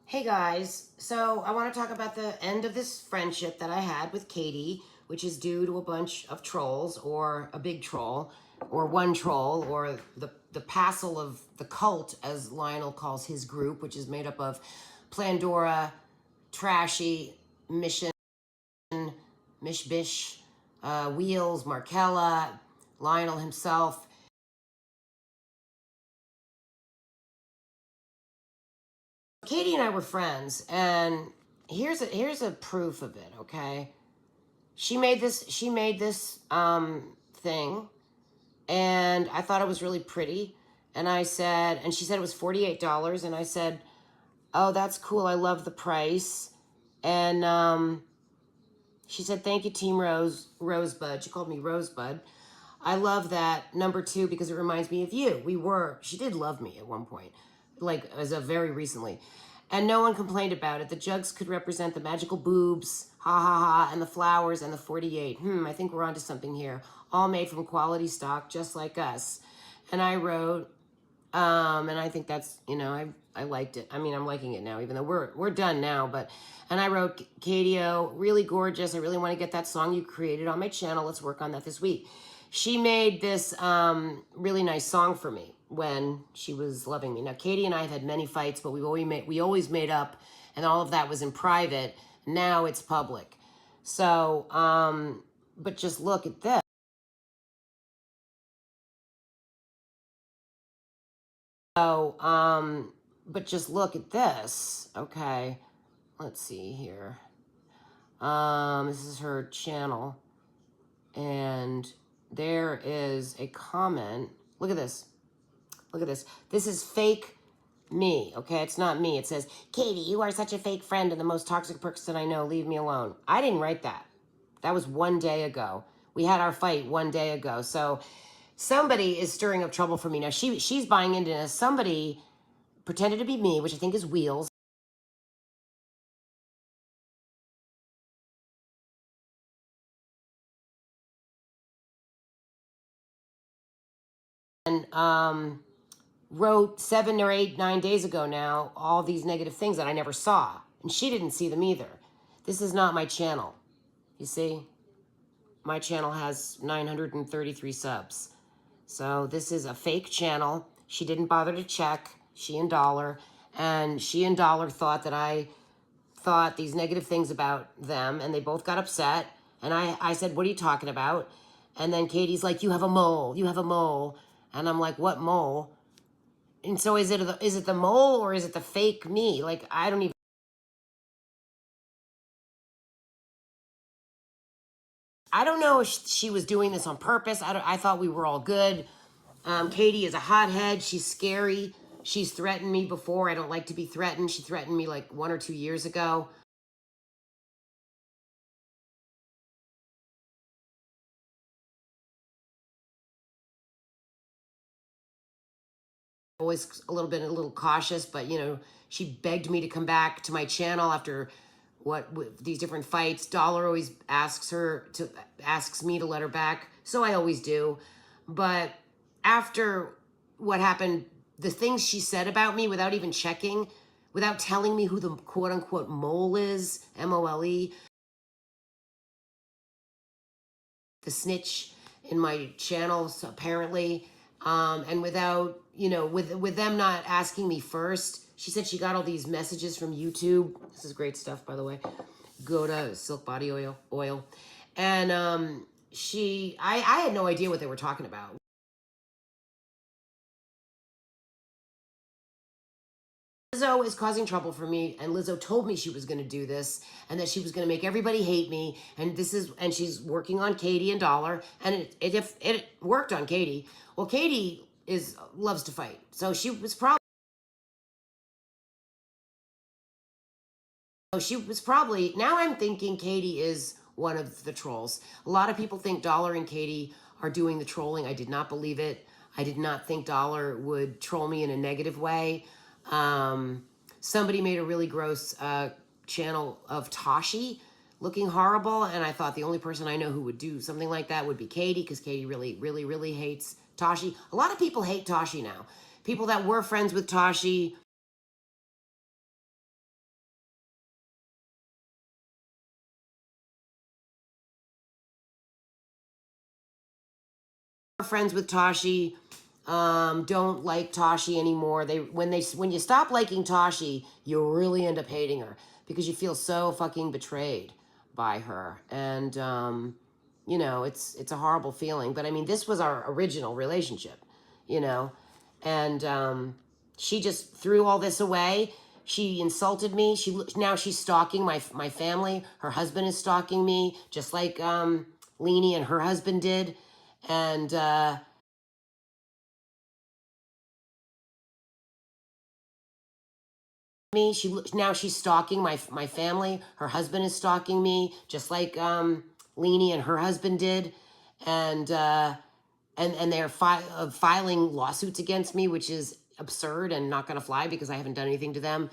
Hey guys, so I want to talk about the end of this friendship that I had with Katie, which is due to a bunch of trolls, or a big troll, or one troll, or the passel of the cult, as Lionel calls his group, which is made up of Plandora, Trashy, Mission, Mishbish, Wheels, Markella, Lionel himself. Katie and I were friends, and here's a proof of it, okay? She made this thing, and I thought it was really pretty, and I said, and she said it was $48, and I said, oh, that's cool, I love the price. And she said, thank you, Team Rosebud. She called me Rosebud. I love that number two because it reminds me of you. She did love me at one point, like as of very recently. And no one complained about it. The jugs could represent the magical boobs, ha ha ha, and the flowers and the 48. I think we're onto something here. All made from quality stock, just like us. And I wrote, and I think that's, I liked it. I mean, I'm liking it now, even though we're done now. But and I wrote, Katie O, really gorgeous. I really want to get that song you created on my channel. Let's work on that this week. She made this really nice song for me when she was loving me. Now, Katie and I have had many fights, but we always made up, and all of that was in private. Now it's public. So, but just look at this. So, but just look at this. Okay, let's see here. This is her channel, and there is a comment. Look at this. Look at this. This is fake me, okay? It's not me. It says, Katie, you are such a fake friend and the most toxic person I know. Leave me alone. I didn't write that. That was one day ago. We had our fight one day ago. So somebody is stirring up trouble for me. Now, she's buying into this. Somebody pretended to be me, which I think is Wheels. And wrote 7 or 8, 9 days ago now all these negative things that I never saw. And she didn't see them either. This is not my channel. You see? My channel has 933 subs. So this is a fake channel. She didn't bother to check, she and Dollar. And she and Dollar thought that I thought these negative things about them, and they both got upset. And I said, what are you talking about? And then Katie's like, you have a mole, you have a mole. And I'm like, what mole? And so is it the mole or is it the fake me? Like, I don't even. I don't know if she was doing this on purpose. I thought we were all good. Katie is a hothead. She's scary. She's threatened me before. I don't like to be threatened. She threatened me like 1 or 2 years ago. Always a little cautious, but she begged me to come back to my channel after these different fights. Dollar always asks me to let her back, so I always do. But after what happened, the things she said about me without even checking, without telling me who the quote unquote mole is, MOLE, the snitch in my channels apparently, and without with them not asking me first. She said she got all these messages from YouTube. This is great stuff, by the way. Go to Silk Body Oil. And I had no idea what they were talking about. Lizzo is causing trouble for me, and Lizzo told me she was going to do this, and that she was going to make everybody hate me, and she's working on Katie and Dollar, and it worked on Katie. Well, Katie loves to fight, so she was probably. Now I'm thinking Katie is one of the trolls. A lot of people think Dollar and Katie are doing the trolling. I did not believe it. I did not think Dollar would troll me in a negative way. Somebody made a really gross channel of Tashi looking horrible, and I thought the only person I know who would do something like that would be Katie, because Katie really, really, really hates Tashi. A lot of people hate Tashi now. People that were friends with Tashi friends with Tashi don't like Tashi anymore. When you stop liking Tashi, you really end up hating her because you feel so fucking betrayed by her, and it's a horrible feeling. But I mean, this was our original relationship, you know, and she just threw all this away. She insulted me. Now she's stalking my family. Her husband is stalking me, just like Leanie and her husband did, and. Me. Now she's stalking my family. Her husband is stalking me, just like Leanie and her husband did, and they're filing lawsuits against me, which is absurd and not going to fly because I haven't done anything to them.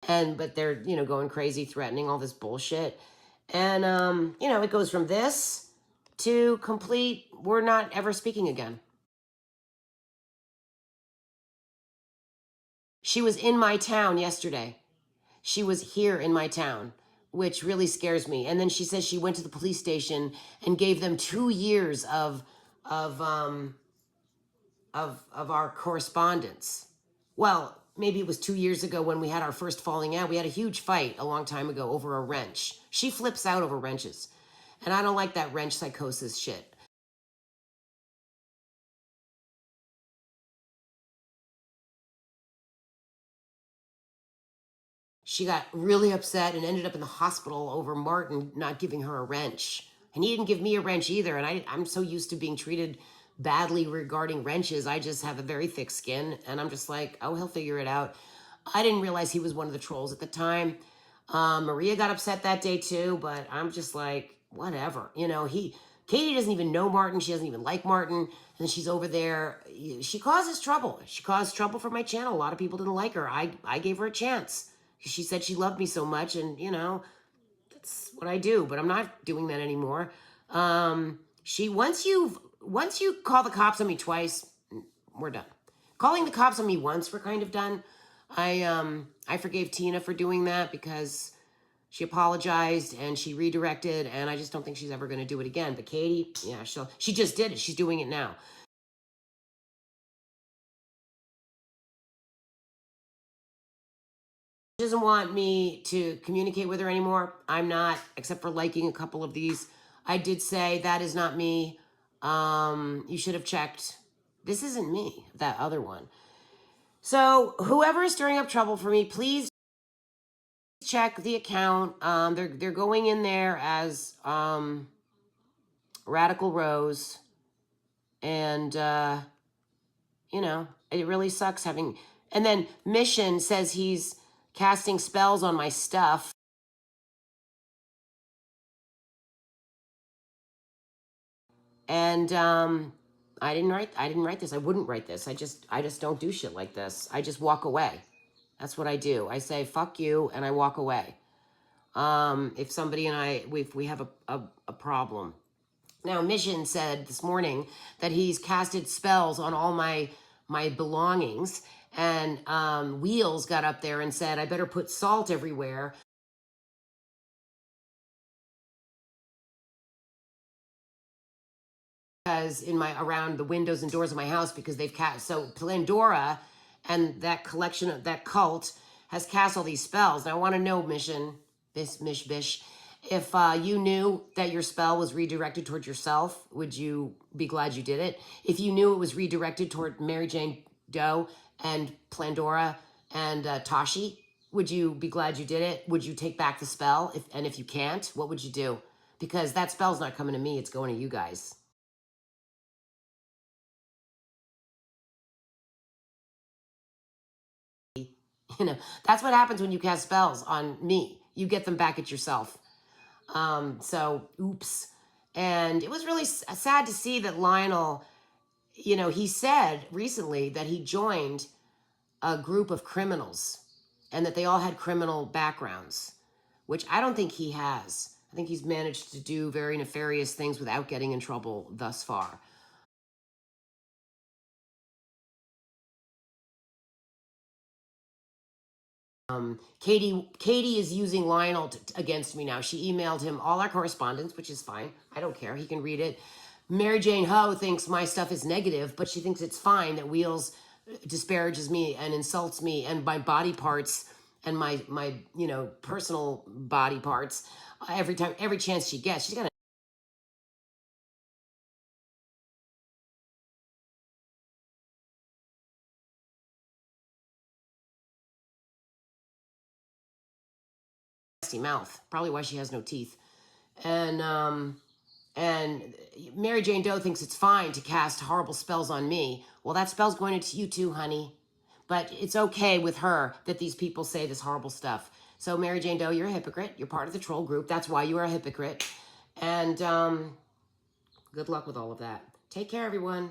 But they're going crazy, threatening all this bullshit, and it goes from this to complete. We're not ever speaking again. She was in my town yesterday. She was here in my town, which really scares me. And then she says she went to the police station and gave them 2 years of our correspondence. Well, maybe it was 2 years ago when we had our first falling out. We had a huge fight a long time ago over a wrench. She flips out over wrenches, and I don't like that wrench psychosis shit. She got really upset and ended up in the hospital over Martin not giving her a wrench. And he didn't give me a wrench either. And I'm so used to being treated badly regarding wrenches. I just have a very thick skin. And I'm just like, oh, he'll figure it out. I didn't realize he was one of the trolls at the time. Maria got upset that day too. But I'm just like, whatever. Katie doesn't even know Martin. She doesn't even like Martin. And she's over there. She causes trouble. She caused trouble for my channel. A lot of people didn't like her. I gave her a chance. She said she loved me so much, and that's what I do. But I'm not doing that anymore. She once you call the cops on me twice, we're done. Calling the cops on me once, we're kind of done. I forgave Tina for doing that because she apologized and she redirected, and I just don't think she's ever going to do it again. But Katie, yeah, she just did it. She's doing it now. She doesn't want me to communicate with her anymore. I'm not, except for liking a couple of these. I did say that is not me. You should have checked. This isn't me, that other one. So whoever is stirring up trouble for me, please check the account. They're going in there as Radical Rose, and it really sucks having. And then Mission says he's casting spells on my stuff. And I didn't write this. I wouldn't write this. I just don't do shit like this. I just walk away. That's what I do. I say fuck you and I walk away. If somebody and we have a problem. Now Mission said this morning that he's casted spells on all my belongings, and Wheels got up there and said I better put salt everywhere. Because in my around the windows and doors of my house, because they've cast, so Pandora and that collection of that cult has cast all these spells. Now I want to know, Mission, this Mish Bish, if you knew that your spell was redirected towards yourself, would you be glad you did it? If you knew it was redirected toward Mary Jane Doe and Pandora and Tashi, would you be glad you did it? Would you take back the spell? If you can't, what would you do? Because that spell's not coming to me, it's going to you guys. That's what happens when you cast spells on me. You get them back at yourself. So oops. And it was really sad to see that Lionel, he said recently that he joined a group of criminals and that they all had criminal backgrounds, which I don't think he has. I think he's managed to do very nefarious things without getting in trouble thus far. Katie is using Lionel against me now. She emailed him all our correspondence, which is fine. I don't care. He can read it. Mary Jane Ho thinks my stuff is negative, but she thinks it's fine that Wheels disparages me and insults me and my body parts and my personal body parts every chance she gets. She's got a nasty mouth. Probably why she has no teeth. And Mary Jane Doe thinks it's fine to cast horrible spells on me. Well, that spell's going into you too, honey. But it's okay with her that these people say this horrible stuff. So Mary Jane Doe, you're a hypocrite. You're part of the troll group. That's why you are a hypocrite. And good luck with all of that. Take care, everyone.